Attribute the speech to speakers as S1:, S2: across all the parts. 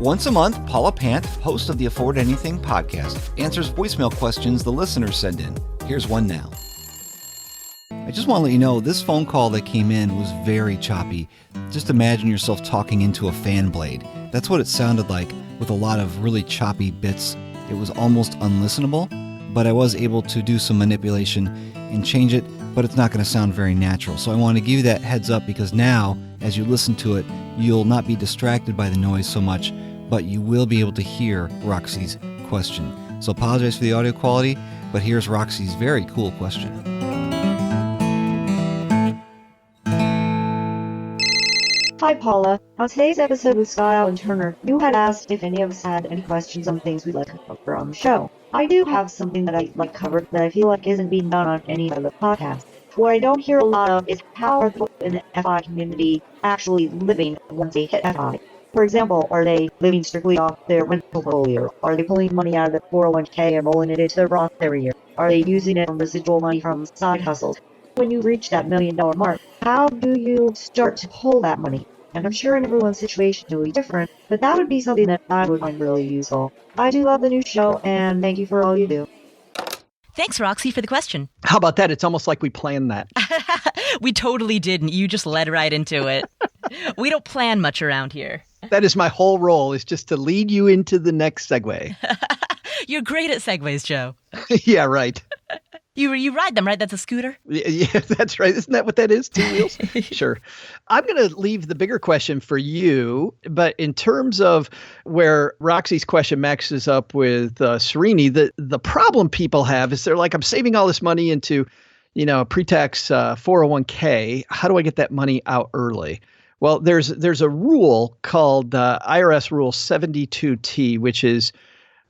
S1: Once a month, Paula Pant, host of the Afford Anything podcast, answers voicemail questions the listeners send in. Here's one now. I just want to let you know, this phone call that came in was very choppy. Just imagine yourself talking into a fan blade. That's what it sounded like, with a lot of really choppy bits. It was almost unlistenable, but I was able to do some manipulation and change it, but it's not going to sound very natural. So I want to give you that heads up, because now, as you listen to it, you'll not be distracted by the noise so much, but you will be able to hear Roxi's question. So apologize for the audio quality, but here's Roxi's very cool question.
S2: Hi Paula, on today's episode with Style and Turner, you had asked if any of us had any questions on things we'd like to cover on the show. I do have something that I'd like covered that I feel like isn't being done on any other podcast. What I don't hear a lot of is how are people in the FI community actually living once they hit FI. For example, are they living strictly off their rental portfolio? Are they pulling money out of their 401k and rolling it into their Roth every year? Are they using it on residual money from side hustles? When you reach that $1 million mark, how do you start to pull that money? And I'm sure in everyone's situation it will be different, but that would be something that I would find really useful. I do love the new show, and thank you for all you do.
S3: Thanks, Roxy, for the question.
S4: How about that? It's almost like we planned that.
S3: We totally didn't. You just led right into it. We don't plan much around here.
S4: That is my whole role, is just to lead you into the next segue.
S3: You're great at segues, Joe.
S4: Yeah, right.
S3: You ride them, right? That's a scooter?
S4: Yeah, that's right. Isn't that what that is? 2 wheels? Sure. I'm going to leave the bigger question for you. But in terms of where Roxy's question matches up with Serini, the problem people have is they're like, I'm saving all this money into, a pre-tax 401k. How do I get that money out early? Well, there's a rule called IRS Rule 72T, which is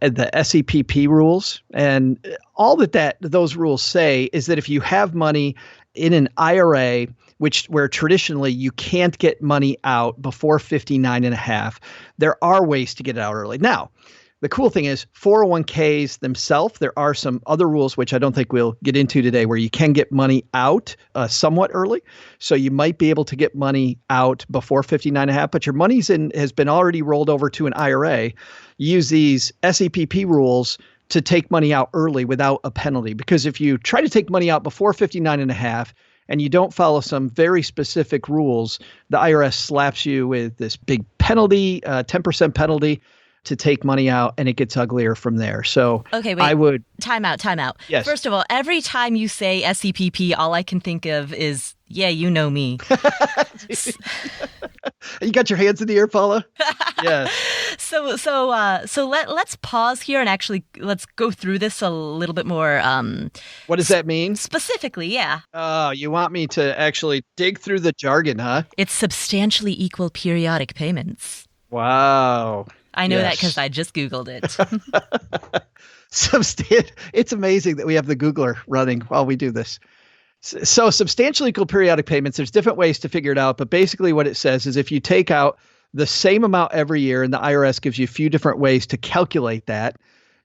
S4: the SEPP rules. And all those rules say is that if you have money in an IRA, where traditionally you can't get money out before 59 and a half, there are ways to get it out early. Now, the cool thing is 401ks themselves, there are some other rules, which I don't think we'll get into today, where you can get money out somewhat early. So you might be able to get money out before 59 and a half, but your money's has been already rolled over to an IRA. You use these SEPP rules to take money out early without a penalty. Because if you try to take money out before 59 and a half and you don't follow some very specific rules, the IRS slaps you with this big penalty, 10% penalty, to take money out, and it gets uglier from there. So
S3: okay, wait.
S4: I would...
S3: Time out.
S4: Yes.
S3: First of all, every time you say SEPP, all I can think of is, yeah, you know me.
S4: You got your hands in the air, Paula? Yes.
S3: So let's pause here and actually let's go through this a little bit more.
S4: What does that mean?
S3: Specifically, yeah.
S4: Oh, you want me to actually dig through the jargon, huh?
S3: It's substantially equal periodic payments.
S4: Wow.
S3: I know that because I just Googled it.
S4: It's amazing that we have the Googler running while we do this. So substantially equal periodic payments, there's different ways to figure it out. But basically what it says is if you take out the same amount every year, and the IRS gives you a few different ways to calculate that,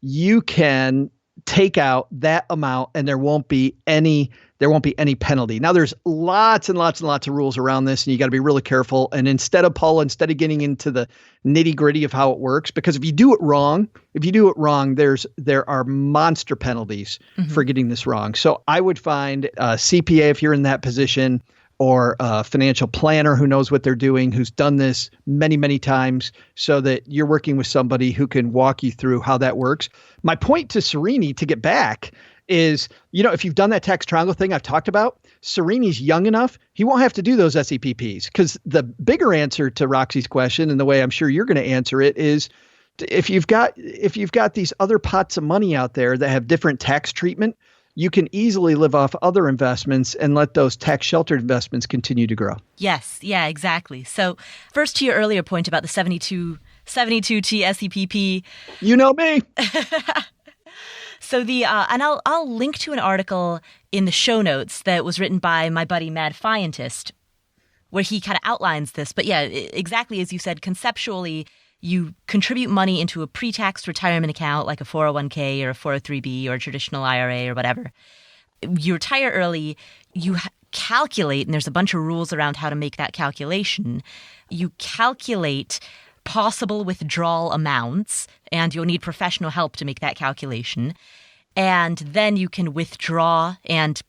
S4: you can take out that amount and there won't be any penalty. Now there's lots and lots and lots of rules around this, and you got to be really careful. And instead of getting into the nitty gritty of how it works, because if you do it wrong, there are monster penalties for getting this wrong. So I would find a CPA if you're in that position, or a financial planner who knows what they're doing, who's done this many, many times, so that you're working with somebody who can walk you through how that works. My point to Serini, to get back, is, if you've done that tax triangle thing I've talked about, Serini's young enough, he won't have to do those SEPPs. Because the bigger answer to Roxy's question, and the way I'm sure you're going to answer it, is if you've got these other pots of money out there that have different tax treatment, you can easily live off other investments and let those tax sheltered investments continue to grow. Yes.
S3: Yeah, exactly. So first, to your earlier point about the 72T SEPP.
S4: You know me.
S3: So and I'll link to an article in the show notes that was written by my buddy Mad Fientist, where he kind of outlines this. But yeah, exactly as you said, conceptually, you contribute money into a pre-tax retirement account like a 401k or a 403b or a traditional IRA or whatever. You retire early, you calculate, and there's a bunch of rules around how to make that calculation. You calculate possible withdrawal amounts, and you'll need professional help to make that calculation. And then you can withdraw and,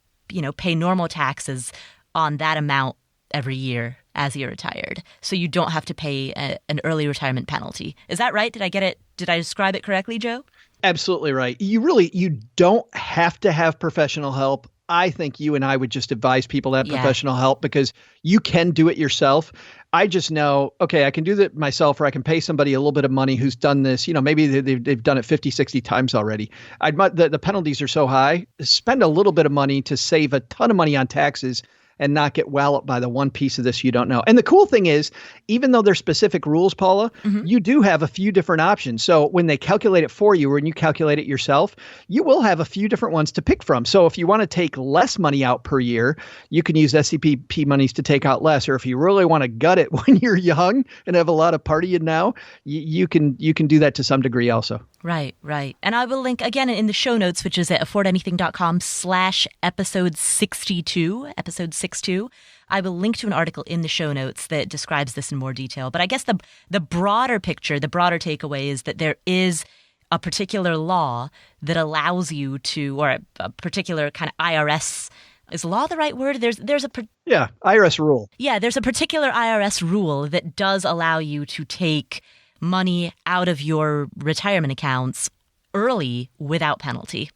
S3: pay normal taxes on that amount every year as you're retired. So you don't have to pay an early retirement penalty. Is that right? Did I get it? Did I describe it correctly, Joe?
S4: Absolutely right. You don't have to have professional help. I think you and I would just advise people to have professional help because you can do it yourself. I just know, okay, I can do that myself, or I can pay somebody a little bit of money who's done this. Maybe they've done it 50, 60 times already. The penalties are so high. Spend a little bit of money to save a ton of money on taxes and not get walloped by the one piece of this you don't know. And the cool thing is, even though there's specific rules, Paula, you do have a few different options. So when they calculate it for you, or when you calculate it yourself, you will have a few different ones to pick from. So if you want to take less money out per year, you can use SCPP monies to take out less. Or if you really want to gut it when you're young and have a lot of partying now, you can do that to some degree also.
S3: Right. And I will link again in the show notes, which is at affordanything.com/episode 62, episode 62. I will link to an article in the show notes that describes this in more detail. But I guess the broader picture, the broader takeaway is that there is a particular law that allows you to, or a particular kind of IRS, is law the right word? There's a
S4: IRS rule.
S3: Yeah, there's a particular IRS rule that does allow you to take money out of your retirement accounts early without penalty.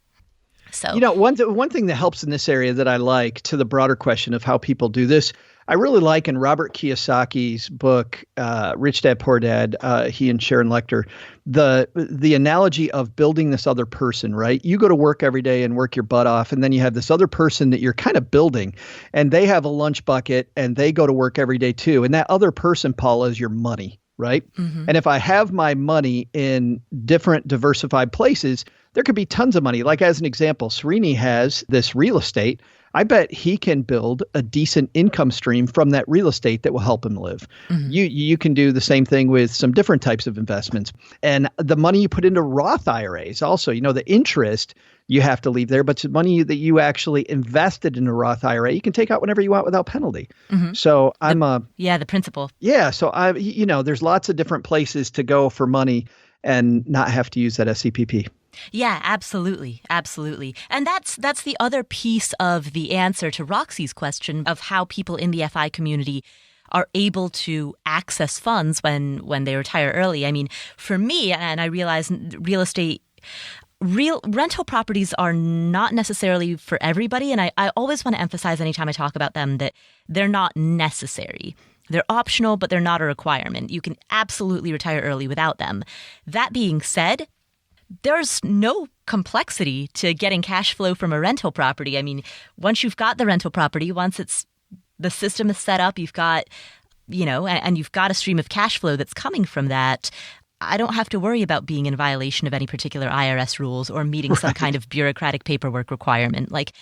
S3: So,
S4: one thing that helps in this area that I like, to the broader question of how people do this, I really like in Robert Kiyosaki's book, Rich Dad, Poor Dad, he and Sharon Lechter, the analogy of building this other person, right? You go to work every day and work your butt off, and then you have this other person that you're kind of building, and they have a lunch bucket, and they go to work every day too. And that other person, Paula, is your money. Right. And if I have my money in different diversified places, there could be tons of money. Like as an example, Srini has this real estate. I bet he can build a decent income stream from that real estate that will help him live. You can do the same thing with some different types of investments. And the money you put into Roth IRAs also, the interest you have to leave there, but the money that you actually invested in a Roth IRA, you can take out whenever you want without penalty. So
S3: the principle.
S4: Yeah. So there's lots of different places to go for money and not have to use that SCPP.
S3: Yeah, absolutely. And that's the other piece of the answer to Roxy's question of how people in the FI community are able to access funds when they retire early. I mean, for me, and I realize rental properties are not necessarily for everybody. And I always want to emphasize anytime I talk about them that they're not necessary. They're optional, but they're not a requirement. You can absolutely retire early without them. That being said, there's no complexity to getting cash flow from a rental property. I mean, once you've got the rental property, once the system is set up, you've got, and you've got a stream of cash flow that's coming from that, I don't have to worry about being in violation of any particular IRS rules or meeting some kind of bureaucratic paperwork requirement. Like,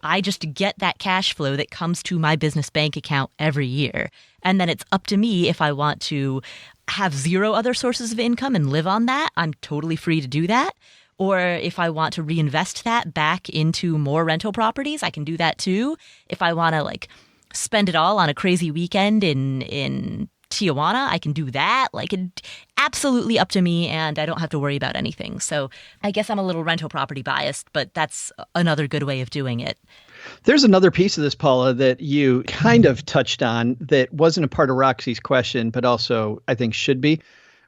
S3: I just get that cash flow that comes to my business bank account every year. And then it's up to me if I want to have zero other sources of income and live on that. I'm totally free to do that. Or if I want to reinvest that back into more rental properties, I can do that too. If I want to spend it all on a crazy weekend in Tijuana, I can do that. It's absolutely up to me, and I don't have to worry about anything. So I guess I'm a little rental property biased, but that's another good way of doing it.
S4: There's another piece of this, Paula, that you kind of touched on that wasn't a part of Roxy's question, but also I think should be.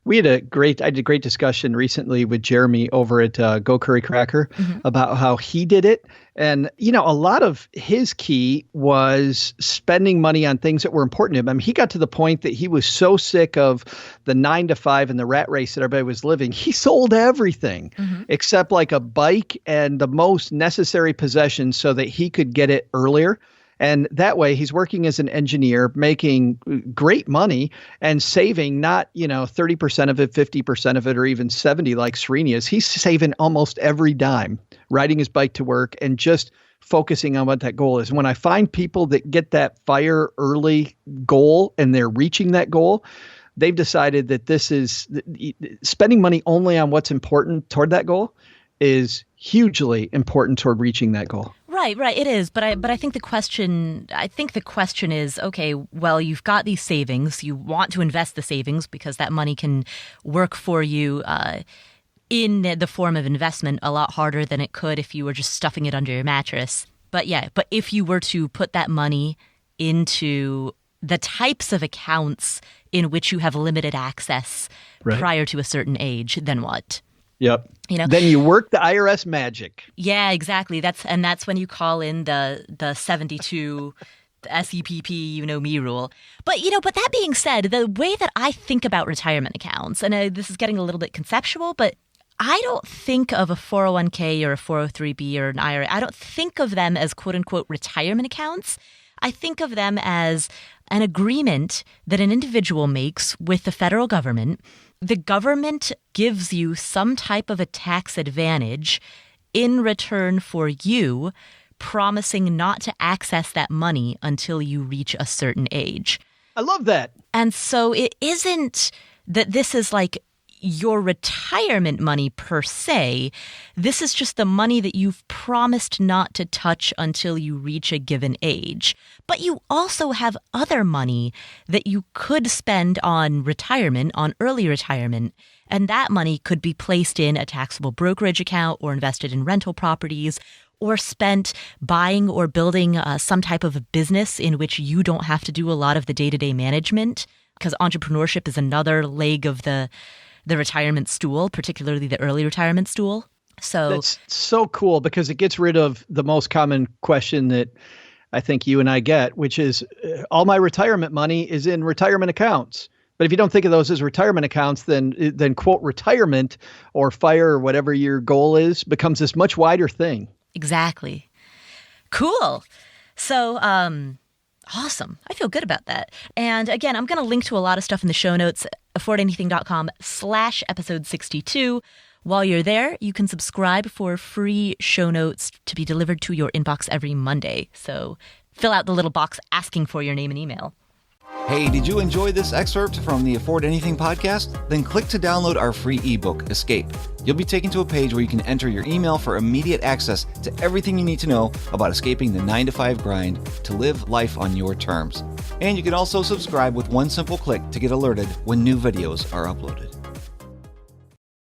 S4: I had a great discussion recently with Jeremy over at Go Curry Cracker about how he did it. And, a lot of his key was spending money on things that were important to him. I mean, he got to the point that he was so sick of the 9 to 5 and the rat race that everybody was living. He sold everything except like a bike and the most necessary possessions so that he could get it earlier. And that way he's working as an engineer, making great money and saving not, 30% of it, 50% of it, or even 70 like Srini is. He's saving almost every dime, riding his bike to work and just focusing on what that goal is. When I find people that get that fire early goal and they're reaching that goal, they've decided that this is spending money only on what's important toward that goal is hugely important toward reaching that goal.
S3: Right, it is, but I think the question is, okay, well, you've got these savings, you want to invest the savings because that money can work for you in the form of investment a lot harder than it could if you were just stuffing it under your mattress. But if you were to put that money into the types of accounts in which you have limited access prior to a certain age, then what?
S4: Yep.
S3: You know,
S4: then you work the IRS magic.
S3: Yeah, exactly. That's when you call in the 72 SEPP, me rule. But but that being said, the way that I think about retirement accounts, and this is getting a little bit conceptual, but I don't think of a 401k or a 403b or an IRA. I don't think of them as quote unquote retirement accounts. I think of them as an agreement that an individual makes with the federal government. The government gives you some type of a tax advantage in return for you promising not to access that money until you reach a certain age.
S4: I love that.
S3: And so it isn't that this is like your retirement money per se. This is just the money that you've promised not to touch until you reach a given age. But you also have other money that you could spend on retirement, on early retirement. And that money could be placed in a taxable brokerage account or invested in rental properties or spent buying or building some type of a business in which you don't have to do a lot of the day-to-day management, because entrepreneurship is another leg of the retirement stool, particularly the early retirement stool. So
S4: that's so cool because it gets rid of the most common question that I think you and I get, which is all my retirement money is in retirement accounts. But if you don't think of those as retirement accounts, then quote retirement or FIRE or whatever your goal is becomes this much wider thing.
S3: Exactly. Cool. So, awesome. I feel good about that. And again, I'm going to link to a lot of stuff in the show notes, affordanything.com/episode 62. While you're there, you can subscribe for free show notes to be delivered to your inbox every Monday. So fill out the little box asking for your name and email.
S1: Hey, did you enjoy this excerpt from the Afford Anything podcast? Then click to download our free ebook, Escape. You'll be taken to a page where you can enter your email for immediate access to everything you need to know about escaping the 9-to-5 grind to live life on your terms. And you can also subscribe with one simple click to get alerted when new videos are uploaded.